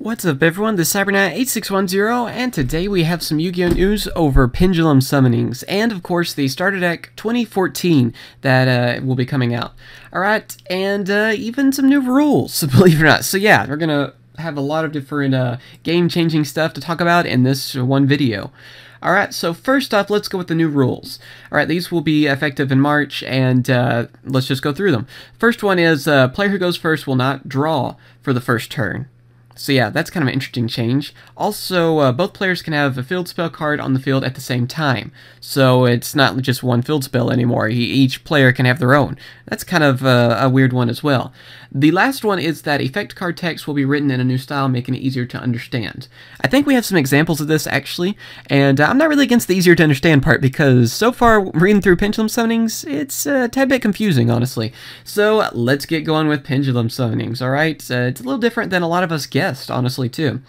What's up everyone, this is CyberKnight8610, and today we have some Yu-Gi-Oh! News over Pendulum Summonings, and of course the Starter Deck 2014 that will be coming out. Alright, and even some new rules, believe it or not. So yeah, we're gonna have a lot of different game-changing stuff to talk about in this one video. Alright, so first off, let's go with the new rules. Alright, these will be effective in March, and let's just go through them. First one is, player who goes first will not draw for the first turn. So yeah, that's kind of an interesting change. Also, both players can have a field spell card on the field at the same time. So it's not just one field spell anymore. Each player can have their own. That's kind of a weird one as well. The last one is that effect card text will be written in a new style, making it easier to understand. I think we have some examples of this, actually. And I'm not really against the easier to understand part, because so far, reading through Pendulum Summonings, it's a tad bit confusing, honestly. So let's get going with Pendulum Summonings, alright? It's a little different than a lot of us guessed, honestly, too.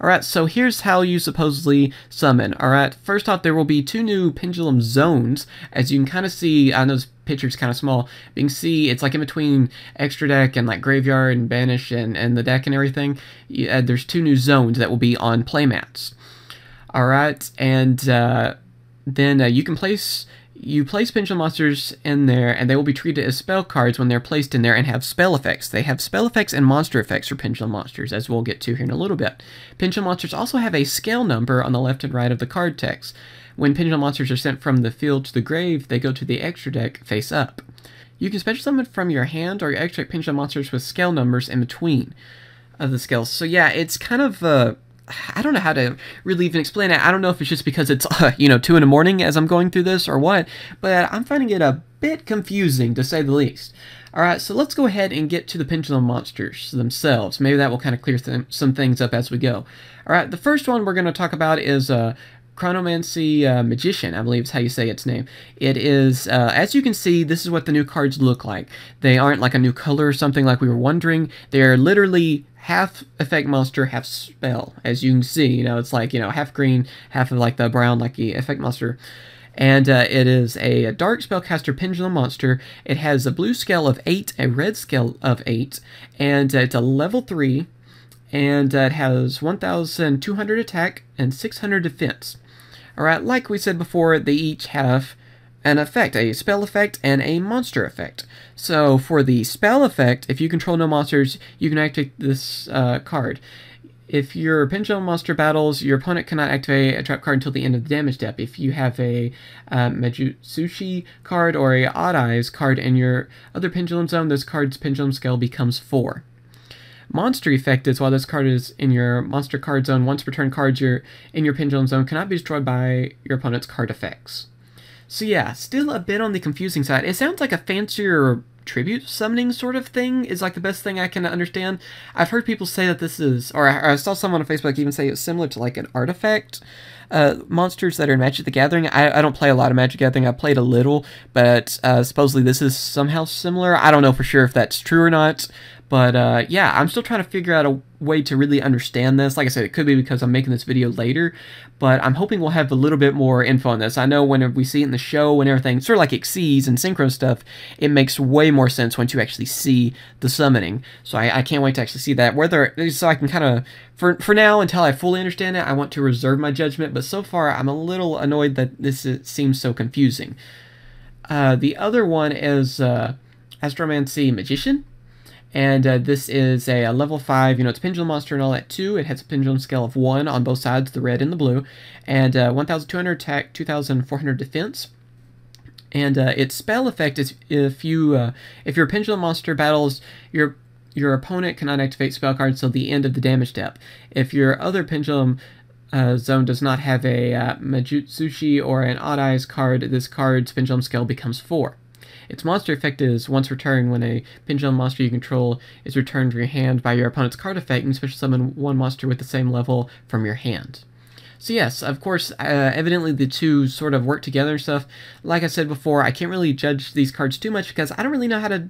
Alright, so here's how you supposedly summon. Alright, first off, there will be two new Pendulum Zones. As you can kind of see, I know this picture's kind of small, but you can see it's like in between Extra Deck and like Graveyard and Banish and the deck and everything. There's two new zones that will be on playmats. Alright, and then you can place Pendulum Monsters in there, and they will be treated as spell cards when they're placed in there and have spell effects. They have spell effects and monster effects for Pendulum Monsters, as we'll get to here in a little bit. Pendulum Monsters also have a scale number on the left and right of the card text. When Pendulum Monsters are sent from the field to the grave, they go to the Extra Deck face up. You can special summon from your hand or your Extra Deck Pendulum Monsters with scale numbers in between of the scales. So yeah, it's kind of I don't know how to really even explain it. I don't know if it's just because it's, 2 in the morning as I'm going through this or what, but I'm finding it a bit confusing, to say the least. Alright, so let's go ahead and get to the Pendulum Monsters themselves. Maybe that will kind of clear some things up as we go. Alright, the first one we're going to talk about is Chrono Mansi Magician, I believe is how you say its name. It is, as you can see, this is what the new cards look like. They aren't like a new color or something like we were wondering. They're literally half effect monster, half spell, as you can see. It's like, half green, half of like the brown, like the effect monster. And it is a dark spellcaster Pendulum Monster. It has a blue scale of 8, a red scale of 8, and it's a level 3, and it has 1,200 attack and 600 defense. Alright, like we said before, they each have an effect, a spell effect and a monster effect. So for the spell effect, if you control no monsters, you can activate this card. If your Pendulum Monster battles, your opponent cannot activate a trap card until the end of the damage step. If you have a Majutsushi card or a Odd Eyes card in your other Pendulum Zone, this card's Pendulum Scale becomes 4. Monster effect is while this card is in your monster card zone, once per turn cards in your Pendulum Zone cannot be destroyed by your opponent's card effects. So yeah, still a bit on the confusing side. It sounds like a fancier tribute summoning sort of thing is like the best thing I can understand. I've heard people say that this is, or I saw someone on Facebook even say it's similar to like an artifact monsters that are in Magic the Gathering. I don't play a lot of Magic the Gathering. I played a little, but supposedly this is somehow similar. I don't know for sure if that's true or not. But yeah, I'm still trying to figure out a way to really understand this. Like I said, it could be because I'm making this video later, but I'm hoping we'll have a little bit more info on this. I know whenever we see it in the show and everything, sort of like Xyz and Synchro stuff, it makes way more sense once you actually see the summoning. So I can't wait to actually see that. So I can kind of, for now, until I fully understand it, I want to reserve my judgment, but so far I'm a little annoyed that this seems so confusing. The other one is Astromancy Magician. And this is a level 5, it's Pendulum Monster and all at 2. It has a Pendulum Scale of 1 on both sides, the red and the blue. And 1,200 attack, 2,400 defense. And its spell effect is if your Pendulum Monster battles, your opponent cannot activate spell cards until the end of the damage step. If your other Pendulum Zone does not have a Majutsushi or an Odd Eyes card, this card's Pendulum Scale becomes 4. Its monster effect is once per turn when a Pendulum Monster you control is returned from your hand by your opponent's card effect, you can special summon one monster with the same level from your hand. So yes, of course, evidently the two sort of work together and stuff. Like I said before, I can't really judge these cards too much because I don't really know how to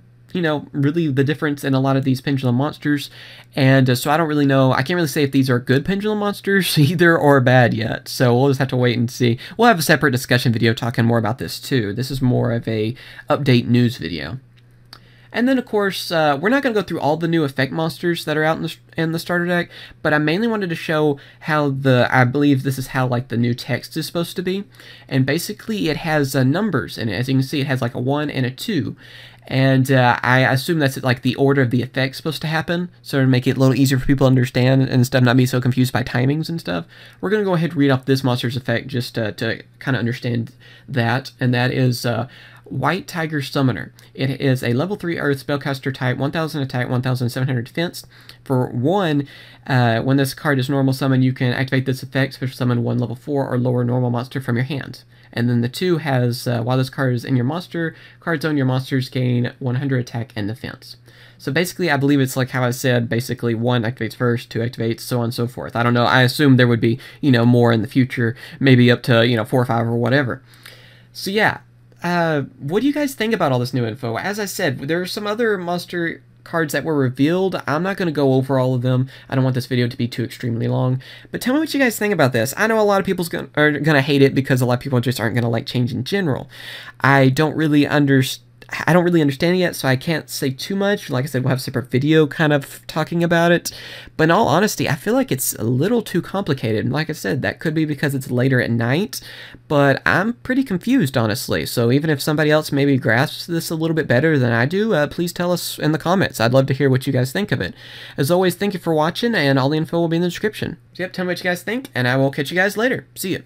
really the difference in a lot of these Pendulum Monsters, and so I don't really know, I can't really say if these are good Pendulum Monsters either or bad yet, so we'll just have to wait and see. We'll have a separate discussion video talking more about this too. This is more of a update news video. And then, of course, we're not going to go through all the new effect monsters that are out in the starter deck, but I mainly wanted to show how I believe this is how, like, the new text is supposed to be. And basically, it has numbers in it. As you can see, it has, like, a 1 and a 2. And I assume that's, like, the order of the effects supposed to happen, so to make it a little easier for people to understand and stuff, not be so confused by timings and stuff. We're going to go ahead and read off this monster's effect just to kind of understand that, and that is White Tiger Summoner. It is a level 3 Earth spellcaster type, 1000 attack, 1700 defense. For 1, when this card is normal summon, you can activate this effect, special summon 1 level 4 or lower normal monster from your hand. And then the 2 has, while this card is in your monster card zone, your monsters gain 100 attack and defense. So basically, I believe it's like how I said, basically 1 activates first, 2 activates, so on and so forth. I don't know, I assume there would be, you know, more in the future, maybe up to, you know, 4 or 5 or whatever. So yeah, what do you guys think about all this new info? As I said, there are some other monster cards that were revealed. I'm not going to go over all of them. I don't want this video to be too extremely long. But tell me what you guys think about this. I know a lot of people are going to hate it because a lot of people just aren't going to like change in general. I don't really understand it yet, so I can't say too much. Like I said, we'll have a separate video kind of talking about it. But in all honesty, I feel like it's a little too complicated. And like I said, that could be because it's later at night, but I'm pretty confused, honestly. So even if somebody else maybe grasps this a little bit better than I do, please tell us in the comments. I'd love to hear what you guys think of it. As always, thank you for watching, and all the info will be in the description. So yep, tell me what you guys think, and I will catch you guys later. See ya.